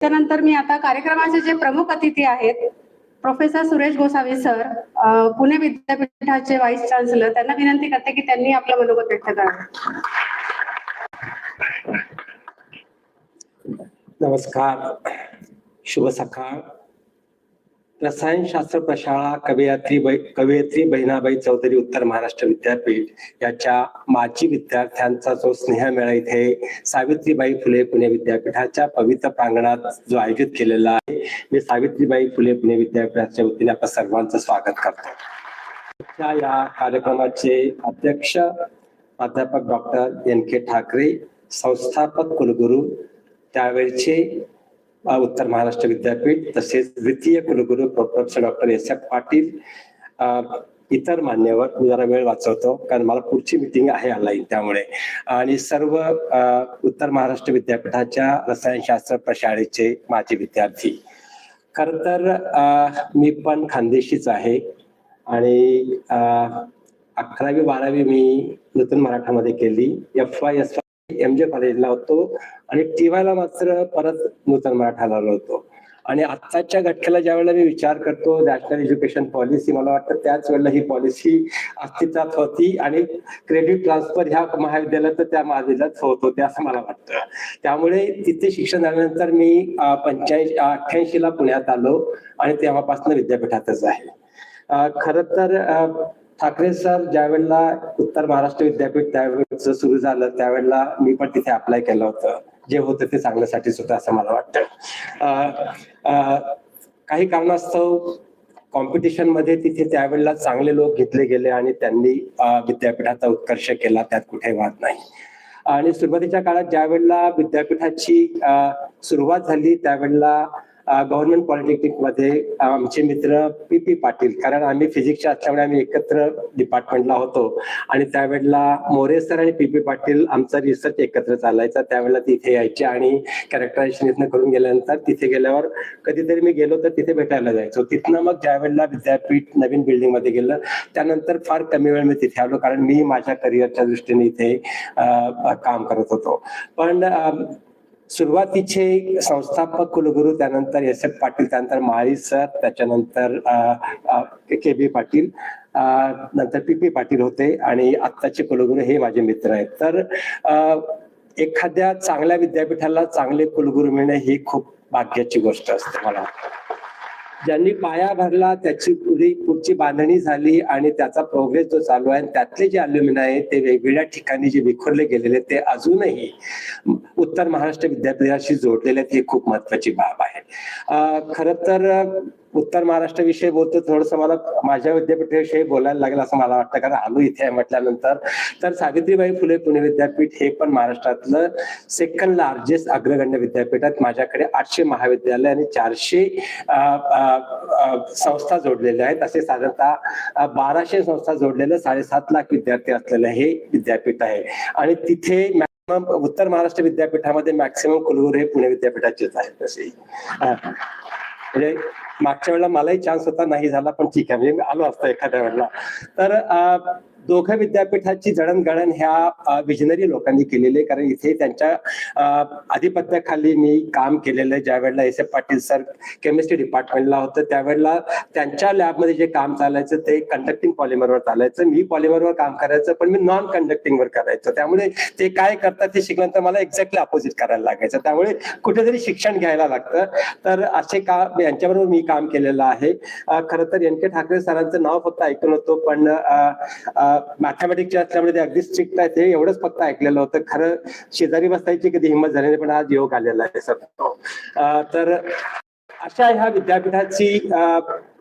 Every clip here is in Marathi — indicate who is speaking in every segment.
Speaker 1: त्यानंतर मी आता कार्यक्रमाचे जे प्रमुख अतिथी आहेत प्रोफेसर सुरेश गोसावी सर, पुणे विद्यापीठाचे व्हाईस चान्सलर, त्यांना विनंती करते की त्यांनी आपलं मनोगत व्यक्त करावं.
Speaker 2: नमस्कार, शुभ सकाळ. रसायनशास्त्र प्रशाळा कवयित्री बहिणाबाई चौधरी उत्तर महाराष्ट्र विद्यापीठ याच्या माजी विद्यार्थ्यांचा जो स्नेहमेळा इथे सावित्रीबाई फुले पुणे विद्यापीठाच्या पवित्र प्रांगणात जो आयोजित केलेला आहे, मी सावित्रीबाई फुले पुणे विद्यापीठाच्या वतीने आपल्या सर्वांचं स्वागत करतो. या कार्यक्रमाचे अध्यक्ष प्राध्यापक डॉक्टर एन के ठाकरे, संस्थापक कुलगुरू त्यावेळचे उत्तर महाराष्ट्र विद्यापीठ, तसेच द्वितीय कुलगुरू professor doctor S F Patil, इतर मान्यवर. मी जरा वेळ वाचवतो कारण मला पुढची मीटिंग आहे ऑनलाईन, त्यामुळे. आणि सर्व उत्तर महाराष्ट्र विद्यापीठाच्या रसायनशास्त्र प्रशाळेचे माजी विद्यार्थी. खर तर मी पण खानदेशीच आहे आणि 11वी 12वी मी नूतन मराठामध्ये केली. FY MJ कॉलेजला होतो आणि TYला मात्र परत नूतन मराठाला आलो होतो. आणि आत्ताच्या घटकेला ज्या वेळेला मी विचार करतो नॅशनल एज्युकेशन पॉलिसी, मला वाटतं त्याच वेळेला ही पॉलिसी अस्तित्वात होती आणि क्रेडिट ट्रान्सफर ह्या महाविद्यालयात त्या महाविद्यालयात होत होते असं मला वाटतं. त्यामुळे तिथे शिक्षण झाल्यानंतर मी 88ला पुण्यात आलो आणि तेव्हापासून विद्यापीठातच आहे. खर तर ठाकरे सर ज्या वेळेला उत्तर महाराष्ट्र विद्यापीठ त्यावेळेस सुरू झालं त्यावेळेला मी पण तिथे अप्लाय केलं होतं. जे होतं ते चांगल्यासाठीच होतं असं मला वाटतं. काही कारणास्तव कॉम्पिटिशन मध्ये तिथे त्यावेळेला चांगले लोक घेतले गेले आणि त्यांनी विद्यापीठाचा उत्कर्ष केला, त्यात कुठे वाद नाही. आणि सुरुवातीच्या काळात ज्या वेळेला विद्यापीठाची सुरुवात झाली त्यावेळेला गव्हर्नमेंट पॉलिटेक्निक मध्ये आमचे मित्र PP पाटील, कारण आम्ही फिजिक्सच्या असल्यामुळे आम्ही एकत्र डिपार्टमेंटला होतो आणि त्यावेळेला मोरे सर आणि PP पाटील आमचा रिसर्च एकत्र चालायचा. त्यावेळेला तिथे यायचे आणि कॅरेक्टरायझेशन इथनं करून गेल्यानंतर तिथे गेल्यावर कधीतरी मी गेलो तर तिथे भेटायला जायचो. तिथनं मग ज्या वेळेला विद्यापीठ नवीन बिल्डिंग मध्ये गेलं त्यानंतर फार कमी वेळ मी तिथे आलो, कारण मी माझ्या करिअरच्या दृष्टीने इथे काम करत होतो. पण सुरुवातीचे संस्थापक कुलगुरू, त्यानंतर SF पाटील, त्यानंतर माळी सर, त्याच्यानंतर KB पाटील, नंतर PP पाटील होते आणि आत्ताचे कुलगुरू हे माझे मित्र आहेत. तर एखाद्या चांगल्या विद्यापीठाला चांगले कुलगुरू मिळणे ही खूप भाग्याची गोष्ट असते. मला ज्यांनी पाया भरला त्याची पुढची बांधणी झाली आणि त्याचा प्रोग्रेस जो चालू आहे, त्यातले जे अल्युमिनाय आहे ते वेगवेगळ्या ठिकाणी जे विखुरले गेलेले ते अजूनही उत्तर महाराष्ट्र विद्यापीठाशी जोडलेले आहेत, ही खूप महत्वाची बाब आहे. खर तर उत्तर महाराष्ट्र विषयी बोलतो, थोडस मला माझ्या विद्यापीठाविषयी बोलायला लागेल असं मला वाटतं, कारण आलो इथे म्हटल्यानंतर. तर सावित्रीबाई फुले पुणे विद्यापीठ हे पण महाराष्ट्रातलं सेकंड लार्जेस्ट अग्रगण्य विद्यापीठ आहे. माझ्याकडे 800 महाविद्यालय आणि 400 संस्था जोडलेल्या आहेत. असे साधारणतः 1200 संस्था जोडलेले 7.5 लाख विद्यार्थी असलेलं हे विद्यापीठ आहे. आणि तिथे उत्तर महाराष्ट्र विद्यापीठामध्ये मॅक्सिमम कुलगुरू हे पुणे विद्यापीठाचेच आहेत. तसे म्हणजे मागच्या वेळेला मलाही चान्स होता, नाही झाला, पण ठीक आहे, म्हणजे मी आलो असतो एखाद्या वेळेला. तर दोघं विद्यापीठाची जडणघडण ह्या विजनरी लोकांनी केलेली, कारण इथे त्यांच्या आधिपत्याखाली मी काम केलेलं आहे. ज्या वेळेला SF पाटील सर केमिस्ट्री डिपार्टमेंटला होतं त्यावेळेला त्यांच्या लॅबमध्ये जे काम चालायचं ते कंडक्टिंग पॉलिमरवर चालायचं. मी पॉलिमरवर काम करायचं, पण मी नॉन कंडक्टिंगवर करायचं. त्यामुळे ते काय करतात ते शिकल्यानंतर मला एक्झॅक्टली अपोजिट करायला लागायचं. त्यामुळे कुठेतरी शिक्षण घ्यायला लागतं. तर असे काम यांच्याबरोबर मी काम केलेलं आहे. खरं तर NK ठाकरे सरांचं नाव फक्त ऐकून होतो, पण मॅथमॅटिक्सचे असल्यामुळे ते अगदी स्ट्रिक्ट आहे, ते एवढंच फक्त ऐकलेलं होतं. खरं शेजारी बसतायची कधी हिंमत झाली नाही, पण आज योग आलेला आहे सर. तर अशा ह्या विद्यापीठाची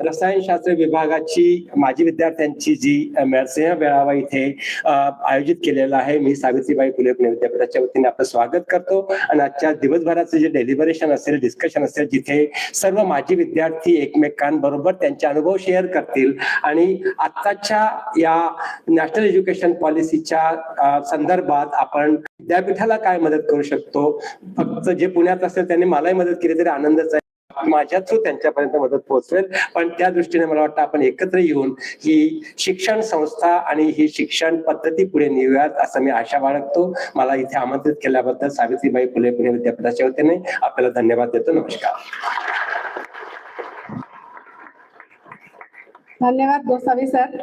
Speaker 2: रसायनशास्त्र विभागाची माजी विद्यार्थ्यांची जी स्नेह मेळावा इथे आयोजित केलेला आहे, मी सावित्रीबाई फुले पुणे विद्यापीठाच्या वतीने आपलं स्वागत करतो. आणि आजच्या दिवसभराचं जे डेलिबरेशन असेल, डिस्कशन असेल, जिथे सर्व माजी विद्यार्थी एकमेकांबरोबर त्यांचे अनुभव शेअर करतील आणि आत्ताच्या या नॅशनल एज्युकेशन पॉलिसीच्या संदर्भात आपण विद्यापीठाला काय मदत करू शकतो. फक्त जे पुण्यात असेल त्यांनी मलाही मदत केली तरी आनंदच आहे. माझ्या थ्रू त्यांच्यापर्यंत मदत पोहोचवेल. पण त्या दृष्टीने मला वाटतं आपण एकत्र येऊन ही शिक्षण संस्था आणि ही शिक्षण पद्धती पुढे नेऊयात असं मी आशा बाळगतो. मला इथे आमंत्रित केल्याबद्दल सावित्रीबाई फुले पुणे विद्यापीठाच्या वतीने आपल्याला धन्यवाद देतो. नमस्कार.
Speaker 1: धन्यवाद गोसावी सर.